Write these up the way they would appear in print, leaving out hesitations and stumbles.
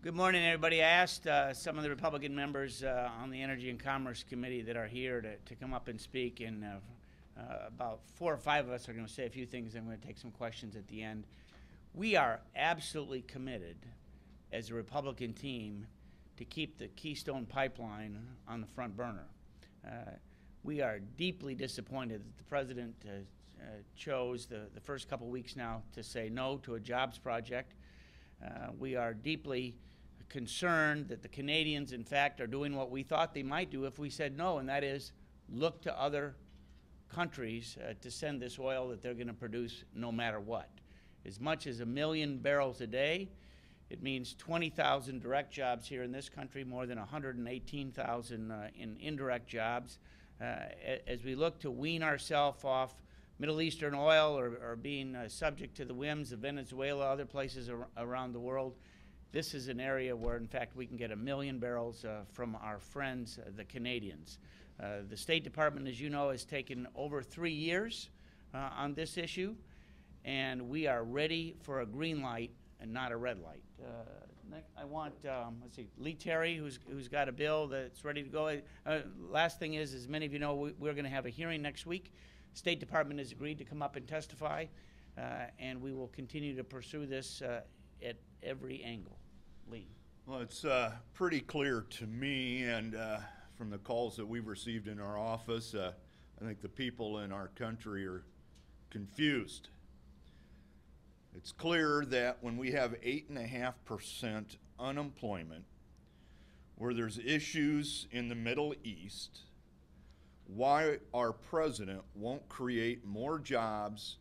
Good morning, everybody. I asked some of the Republican members on the Energy and Commerce Committee that are here to come up and speak, and about 4 or 5 of us are going to say a few things. I'm going to take some questions at the end. We are absolutely committed as a Republican team to keep the Keystone Pipeline on the front burner. We are deeply disappointed that the President chose the first couple weeks now to say no to a jobs project. We are deeply concerned that the Canadians, in fact, are doing what we thought they might do if we said no, and that is look to other countries to send this oil that they're going to produce no matter what. As much as 1 million barrels a day, it means 20,000 direct jobs here in this country, more than 118,000 in indirect jobs. As we look to wean ourselves off Middle Eastern oil or being subject to the whims of Venezuela, other places around the world, this is an area where, in fact, we can get 1 million barrels from our friends, the Canadians. The State Department, as you know, has taken over 3 years on this issue, and we are ready for a green light and not a red light. I want, let's see, Lee Terry, who's got a bill that's ready to go. Last thing is, as many of you know, we're going to have a hearing next week. State Department has agreed to come up and testify, and we will continue to pursue this at every angle. Lee. Well, it's pretty clear to me, and from the calls that we've received in our office, I think the people in our country are confused. It's clear that when we have 8.5% unemployment, where there's issues in the Middle East, why our president won't create more jobs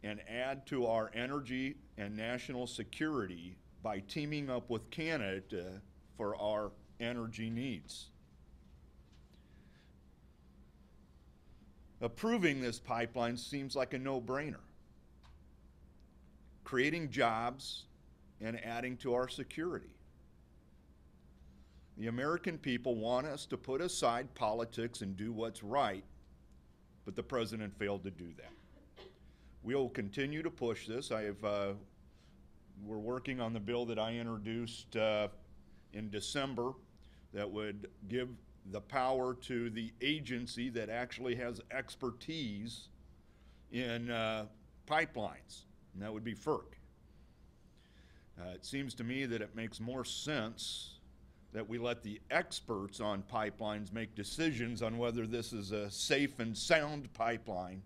and add to our energy and national security by teaming up with Canada for our energy needs. Approving this pipeline seems like a no-brainer. Creating jobs and adding to our security. The American people want us to put aside politics and do what's right, but the president failed to do that. We will continue to push this. We're working on the bill that I introduced in December that would give the power to the agency that actually has expertise in pipelines, and that would be FERC. It seems to me that it makes more sense that we let the experts on pipelines make decisions on whether this is a safe and sound pipeline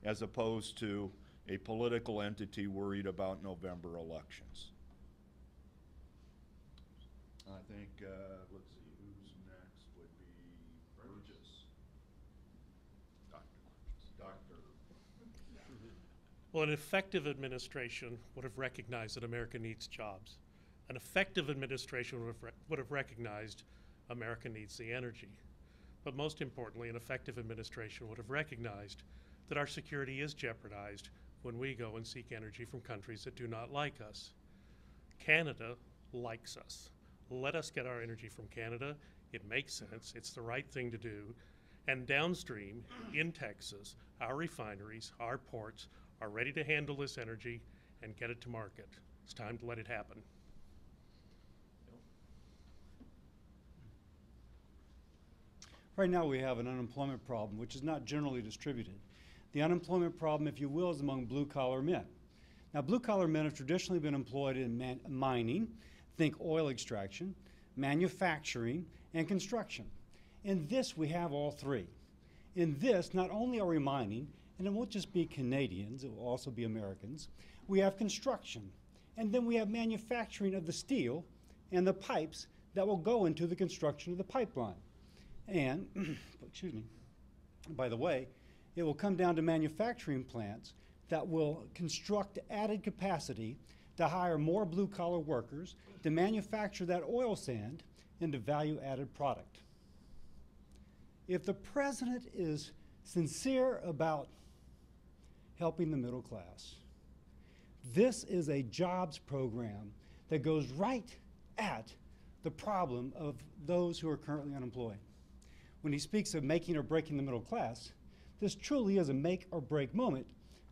as opposed to a political entity worried about November elections. I think, let's see, who's next would be Burgess. Dr. Well, an effective administration would have recognized that America needs jobs. An effective administration would have recognized America needs the energy. But most importantly, an effective administration would have recognized that our security is jeopardized when we go and seek energy from countries that do not like us. Canada likes us. Let us get our energy from Canada. It makes sense. It's the right thing to do. And downstream, in Texas, our refineries, our ports, are ready to handle this energy and get it to market. It's time to let it happen. Right now we have an unemployment problem which is not generally distributed. The unemployment problem, if you will, is among blue-collar men. Now, blue-collar men have traditionally been employed in mining, think oil extraction, manufacturing, and construction. In this, we have all three. In this, not only are we mining, and it won't just be Canadians, it will also be Americans, we have construction, and then we have manufacturing of the steel and the pipes that will go into the construction of the pipeline. And, excuse me, by the way, it will come down to manufacturing plants that will construct added capacity to hire more blue-collar workers to manufacture that oil sand into value-added product. If the president is sincere about helping the middle class, this is a jobs program that goes right at the problem of those who are currently unemployed. When he speaks of making or breaking the middle class, this truly is a make or break moment.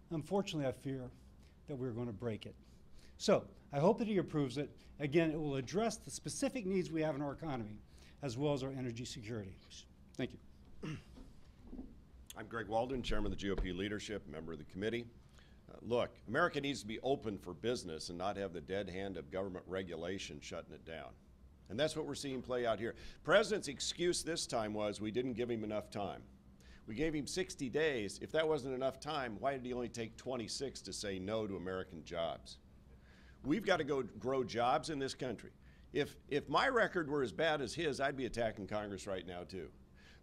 Unfortunately, I fear that we're going to break it. So I hope that he approves it. Again, it will address the specific needs we have in our economy, as well as our energy security. Thank you. I'm Greg Walden, Chairman of the GOP leadership, member of the committee. Look, America needs to be open for business and not have the dead hand of government regulation shutting it down. And that's what we're seeing play out here. President's excuse this time was we didn't give him enough time. We gave him 60 days. If that wasn't enough time, why did he only take 26 to say no to American jobs? We've got to go grow jobs in this country. If my record were as bad as his, I'd be attacking Congress right now too.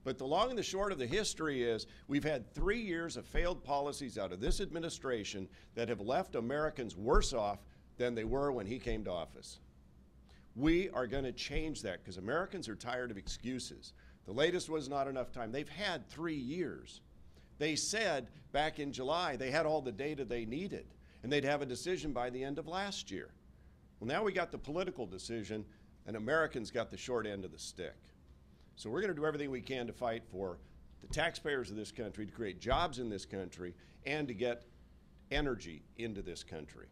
But the long and the short of the history is we've had 3 years of failed policies out of this administration that have left Americans worse off than they were when he came to office. We are going to change that because Americans are tired of excuses. The latest was not enough time. They've had 3 years. They said back in July they had all the data they needed and they'd have a decision by the end of last year. Well, now we got the political decision and Americans got the short end of the stick. So we're going to do everything we can to fight for the taxpayers of this country, to create jobs in this country, and to get energy into this country.